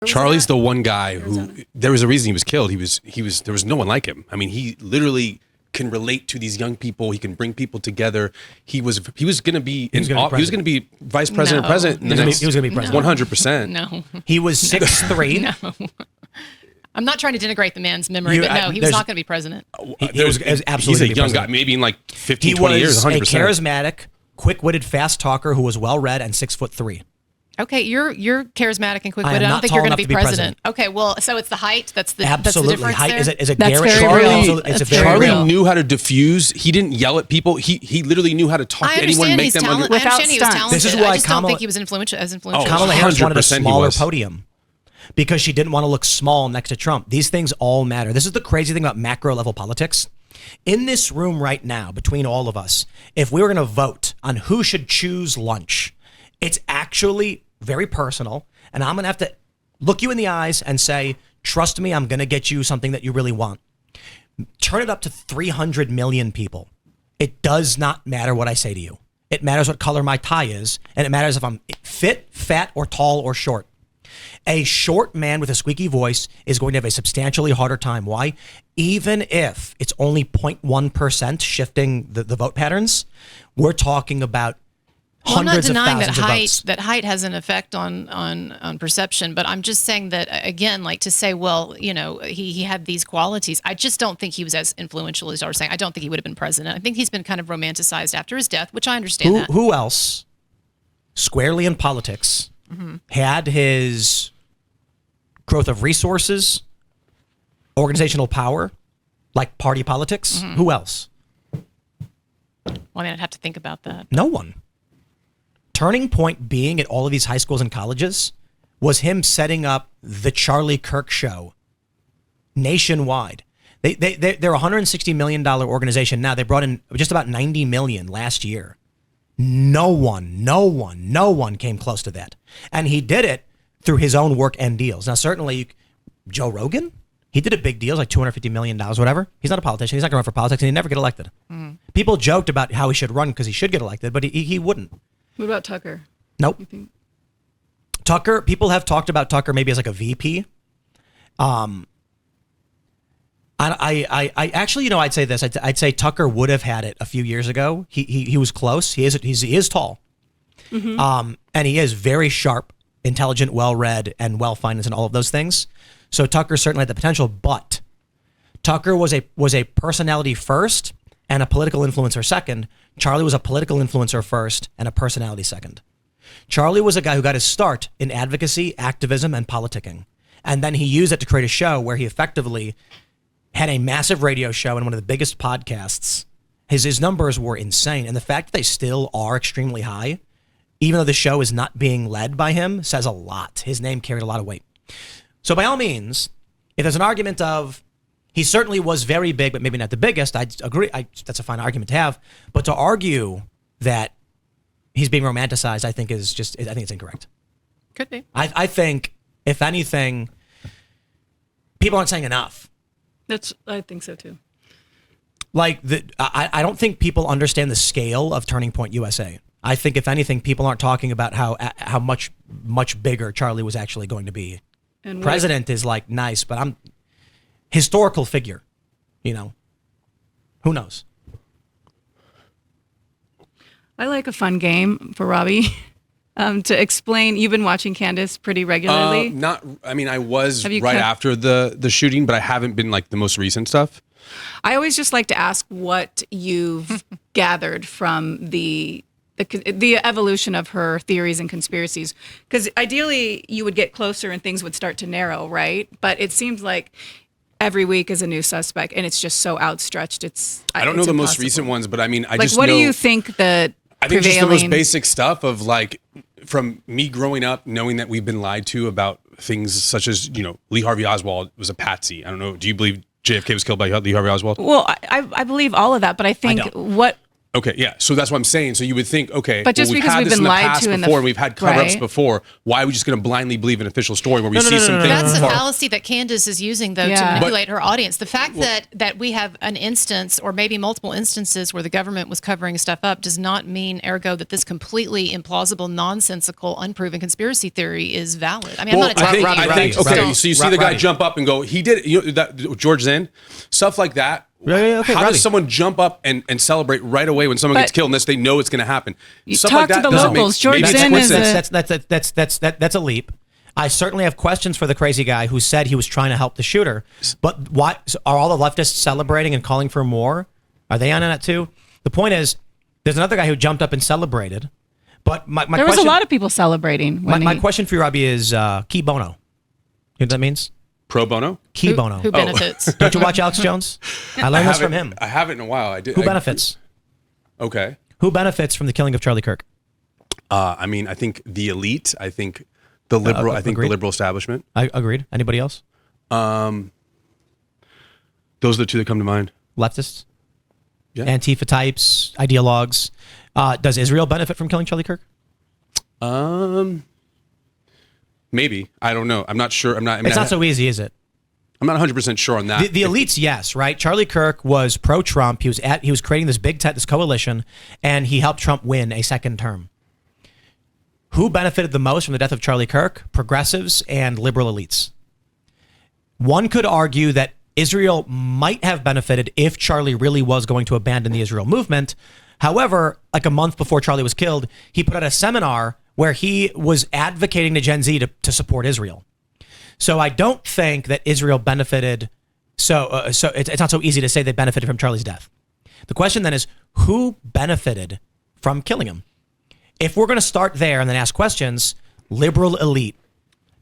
Charlie's the one guy who, there was a reason he was killed. There was no one like him. I mean, he literally can relate to these young people. He can bring people together. He was going to be vice president, president. He was going to be president. 100%. No. He was 6'3". No. I'm not trying to denigrate the man's memory, but no, he was not going to be president. He was absolutely He's a young guy, maybe in like 15, 20 years, 100%. He was a charismatic, quick-witted, fast talker who was well-read and 6'3". Okay, you're charismatic and quick-witted. I don't think you're going to be president. Okay, well, so it's the height. That's the difference height there? is a That's Garrett. very real. Charlie knew how to diffuse. He didn't yell at people. He literally knew how to talk to anyone and make them I understand he was talented. This is why I just don't think he was influential. Kamala Harris wanted a smaller podium because she didn't want to look small next to Trump. These things all matter. This is the crazy thing about macro level politics. In this room right now, between all of us, if we were going to vote on who should choose lunch, it's actually very personal, and I'm going to have to look you in the eyes and say, trust me, I'm going to get you something that you really want. Turn it up to 300 million people. It does not matter what I say to you. It matters what color my tie is, and it matters if I'm fit, fat, or tall, or short. A short man with a squeaky voice is going to have a substantially harder time. Why? Even if it's only 0.1% shifting the vote patterns, we're talking about hundreds of thousands of votes. That height has an effect on perception, but I'm just saying that, again, like to say, well, you know, he had these qualities. I just don't think he was as influential as you're saying. I don't think he would have been president. I think he's been kind of romanticized after his death, which I understand that. Who else, squarely in politics, had his growth of resources, organizational power, like party politics? Who else? Well, I mean, I'd have to think about that. No one. Turning point being at all of these high schools and colleges was him setting up the Charlie Kirk show nationwide. They're a $160 million organization now. They brought in just about 90 million last year. No one came close to that. And he did it through his own work and deals. Now, certainly, Joe Rogan, he did a big deal, like $250 million, whatever. He's not a politician. He's not going to run for politics, and he'd never get elected. People joked about how he should run because he should get elected, but he wouldn't. What about Tucker? Nope. Tucker, people have talked about Tucker maybe as like a VP. I actually, you know, I'd say this. I'd say Tucker would have had it a few years ago. He was close. He is tall. And he is very sharp, intelligent, well-read, and well-financed and all of those things. So Tucker certainly had the potential, but Tucker was a personality first and a political influencer second. Charlie was a political influencer first and a personality second. Charlie was a guy who got his start in advocacy, activism, and politicking. And then he used it to create a show where he effectively had a massive radio show and one of the biggest podcasts. His numbers were insane. And the fact that they still are extremely high, even though the show is not being led by him, says a lot. His name carried a lot of weight. So by all means, if there's an argument of he certainly was very big, but maybe not the biggest, I agree. That's a fine argument to have. But to argue that he's being romanticized, I think it's incorrect. Could be. I think, if anything, people aren't saying enough. I think so too. Like, I don't think people understand the scale of Turning Point USA. I think, if anything, people aren't talking about how much bigger Charlie was actually going to be. And president is like nice, but I'm historical figure, you know. Who knows? I like a fun game for Robby to explain. You've been watching Candace pretty regularly. I was right after the shooting, but I haven't been like the most recent stuff. I always just like to ask what you've gathered from the evolution of her theories and conspiracies, because ideally you would get closer and things would start to narrow, right? But it seems like every week is a new suspect, and it's just so outstretched. I don't know the most recent ones, but I mean, I just what know, do you think the I think just the most basic stuff of, like, from me growing up, knowing that we've been lied to about things such as, you know, Lee Harvey Oswald was a patsy. I don't know. Do you believe JFK was killed by Lee Harvey Oswald? Well, I believe all of that, but I think what Okay, yeah. So that's what I'm saying. So you would think, okay, but just we've because had we've this been in the lied past to before, and we've had cover-ups before, why are we just going to blindly believe an official story where we see some things? That's the fallacy that Candace is using, though, to manipulate her audience. The fact that we have an instance or maybe multiple instances where the government was covering stuff up does not mean, ergo, that this completely implausible, nonsensical, unproven conspiracy theory is valid. I mean, I'm not attacking I think okay, so you see the guy jump up and go, he did it. You know, that George Zinn, stuff like that. Okay, how does someone jump up and celebrate right away when someone gets killed unless they know it's going to happen? You Stuff talk like that to the locals. George Zinn is that's a leap. I certainly have questions for the crazy guy who said he was trying to help the shooter. But why are all the leftists celebrating and calling for more? Are they on that too? The point is, there's another guy who jumped up and celebrated. But there was a lot of people celebrating. My question for you, Robby, is qui bono. You know what that means? Pro bono? Qui bono. Who benefits? Don't you watch Alex Jones? I learned this from him. I haven't in a while. I did. Who benefits? Okay. Who benefits from the killing of Charlie Kirk? I mean, I think the elite. I think the liberal. I think the liberal establishment. I agreed. Anybody else? Those are the two that come to mind. Leftists? Yeah. Antifa types, ideologues. Does Israel benefit from killing Charlie Kirk? Maybe. I don't know. I'm not sure. It's not so easy, is it? I'm not 100% sure on that. The elites, yes, right? Charlie Kirk was pro-Trump. He was creating this this coalition, and he helped Trump win a second term. Who benefited the most from the death of Charlie Kirk? Progressives and liberal elites. One could argue that Israel might have benefited if Charlie really was going to abandon the Israel movement. However, like a month before Charlie was killed, he put out a seminar where he was advocating to Gen Z to support Israel. So I don't think that Israel benefited. So it's not so easy to say they benefited from Charlie's death. The question then is, who benefited from killing him? If we're going to start there and then ask questions, liberal elite,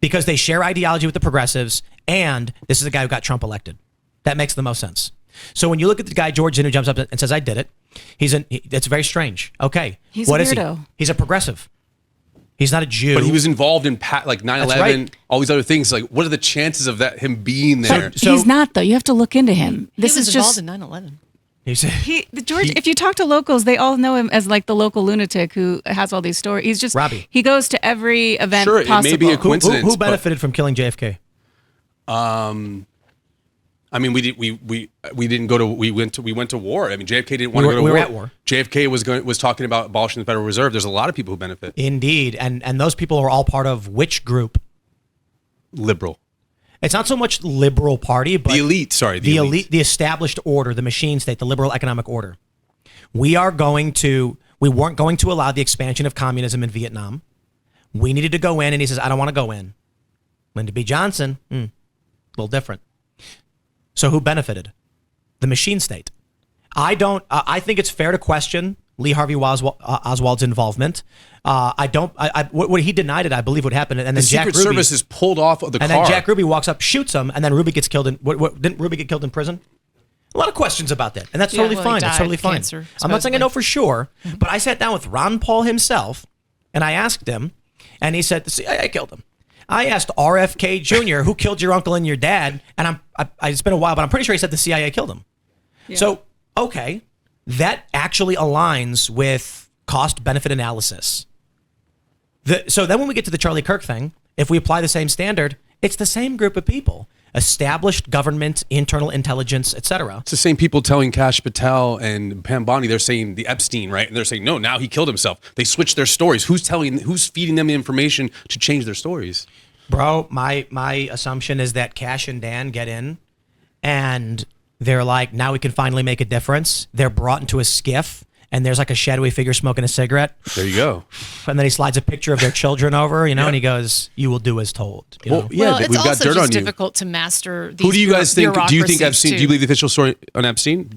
because they share ideology with the progressives, and this is a guy who got Trump elected. That makes the most sense. So when you look at the guy, George Zinn, who jumps up and says, I did it, it's very strange. Okay. He's what a is he? weirdo. He's a progressive. He's not a Jew. But he was involved in like 9/11, right. all these other things. Like, what are the chances of him being there? So he's not, though. You have to look into him. This is involved in 9/11. George, if you talk to locals, they all know him as like the local lunatic who has all these stories. He's just Robby. He goes to every event Sure, possible. it may be a coincidence. Who benefited from killing JFK? I mean, we didn't go to we went to war. I mean, JFK didn't want to go to war. We were at war. JFK was talking about abolishing the Federal Reserve. There's a lot of people who benefit. Indeed, and those people are all part of which group? Liberal. It's not so much liberal party, but the elite. Sorry, the elite, the established order, the machine state, the liberal economic order. We weren't going to allow the expansion of communism in Vietnam. We needed to go in, and he says, I don't want to go in. Lyndon B. Johnson, a little different. So who benefited? The machine state. I think it's fair to question Lee Harvey Oswald's involvement. What he denied it, I believe would happen. And then the Secret Service is pulled off of the car. And then Jack Ruby walks up, shoots him, and then Ruby gets killed. Didn't Ruby get killed in prison? A lot of questions about that, and that's totally fine. That's totally fine. Cancer, I'm not saying I know for sure, but I sat down with Ron Paul himself, and I asked him, and he said the CIA killed him. I asked RFK Jr., who killed your uncle and your dad, and it's been a while, but I'm pretty sure he said the CIA killed him. Yeah. So, okay, that actually aligns with cost-benefit analysis. So then when we get to the Charlie Kirk thing, if we apply the same standard, it's the same group of people. Established government, internal intelligence, etc. It's the same people telling Kash Patel and Pam Bondi, they're saying the Epstein, right? And they're saying, no, now he killed himself. They switched their stories. Who's feeding them the information to change their stories? Bro, my assumption is that Kash and Dan get in and they're like, now we can finally make a difference. They're brought into a skiff and there's like a shadowy figure smoking a cigarette. There you go. And then he slides a picture of their children over, and he goes, you will do as told. Well, it's we've got also dirt just on you. difficult to master these Who do you guys think? Do you think Epstein? Too. Do you believe the official story on Epstein?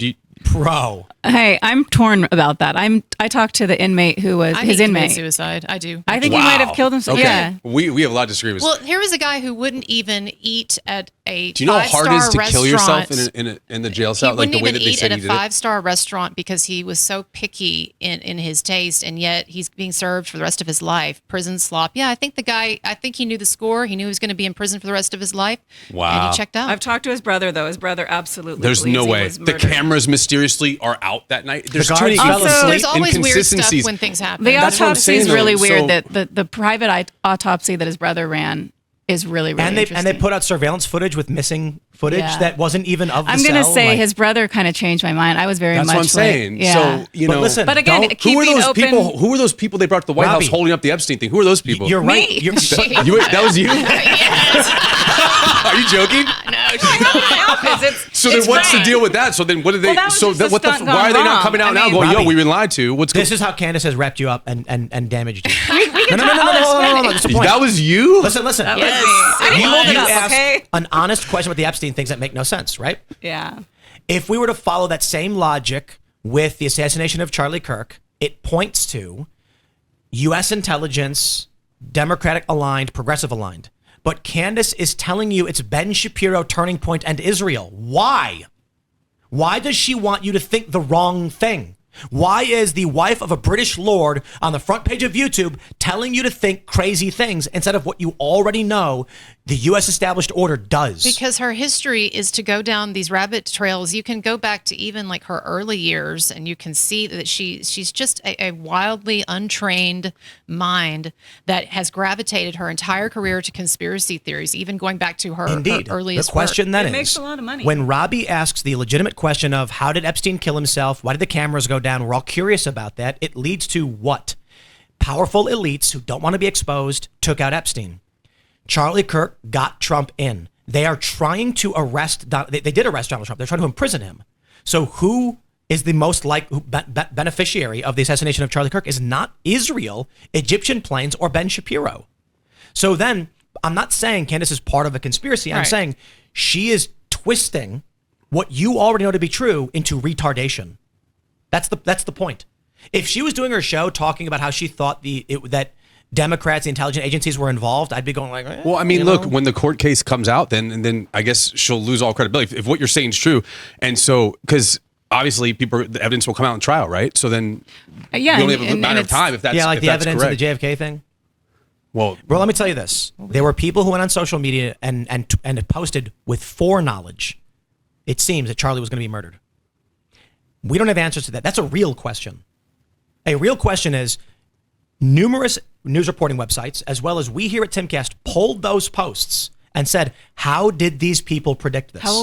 Bro. Hey, I'm torn about that. I talked to the inmate who was his inmate. Suicide. I do. I think he might have killed himself. Okay. Yeah. We have a lot of disagreements. Well, here was a guy who wouldn't even eat at a Do you know how hard it is to five-star kill yourself restaurant. in the jail He cell? Like wouldn't the way even that they eat said at he a did it? 5-star restaurant because he was so picky in his taste, and yet he's being served for the rest of his life. Prison slop. Yeah, I think he knew the score. He knew he was going to be in prison for the rest of his life. Wow. And he checked out. I've talked to his brother, though. His brother absolutely There's believes no he way. was The murdered. cameras mysteriously are out that night. There's too guards many fell asleep. There's always weird stuff inconsistencies. when things happen. The That's what I'm autopsy is saying, really though. weird. So- That the private autopsy that his brother ran is really, really And they interesting. put out surveillance footage with missing footage Yeah. that wasn't even of the I'm gonna cell, say like- his brother kind of changed my mind. I was very That's much what I'm saying. like, yeah. So, you But know, listen, But again, don't- who keeping are those open, people? Who are those people they brought to the White Robby. House holding up the Epstein thing? Who are those people? You're right. Me. You're, That was you? Are you joking? So then, what's the deal with that? So then, what did they? Well, that was so just that, a what the? stunt Why are they gone not wrong. coming out I now mean- going, "Yo, Robby, we've been lied to"? What's this is how Candace has wrapped you up and damaged you. we can No, talk. that's the point. that was you? Listen. That was Yes. me. I didn't You hold it up, asked okay? an honest question about the Epstein things that make no sense, right? Yeah. If we were to follow that same logic with the assassination of Charlie Kirk, it points to U.S. intelligence, Democratic aligned, progressive aligned. But Candace is telling you it's Ben Shapiro, Turning Point, and Israel. Why? Why does she want you to think the wrong thing? Why is the wife of a British lord on the front page of YouTube telling you to think crazy things instead of what you already know the U.S. established order does? Because her history is to go down these rabbit trails. You can go back to even like her early years, and you can see that she's just a wildly untrained mind that has gravitated her entire career to conspiracy theories, even going back to her, Indeed. her earliest The question work. then It is, makes a lot of money. when Robby asks the legitimate question of how did Epstein kill himself? Why did the cameras go down? We're all curious about that. It leads to what? Powerful elites who don't want to be exposed took out Epstein. Charlie Kirk got Trump in. They are trying to arrest, they did arrest Donald Trump. They're trying to imprison him. So who is the most beneficiary of the assassination of Charlie Kirk is not Israel, Egyptian planes, or Ben Shapiro. So then, I'm not saying Candace is part of a conspiracy. I'm Right. saying she is twisting what you already know to be true into retardation. That's the point. If she was doing her show talking about how she thought that Democrats, the intelligence agencies were involved, I'd be going like, Well, I mean, look, when the court case comes out, then I guess she'll lose all credibility if what you're saying is true. And so, because obviously the evidence will come out in trial, right? So then Yeah, you only have a and matter of it's- time if that's yeah, like if the that's evidence correct. of the JFK thing. Well, Bro, let me tell you this. There were people who went on social media and posted with foreknowledge, it seems, that Charlie was going to be murdered. We don't have answers to that. That's a real question. A real question is numerous news reporting websites, as well as we here at Timcast, pulled those posts and said, how did these people predict this? How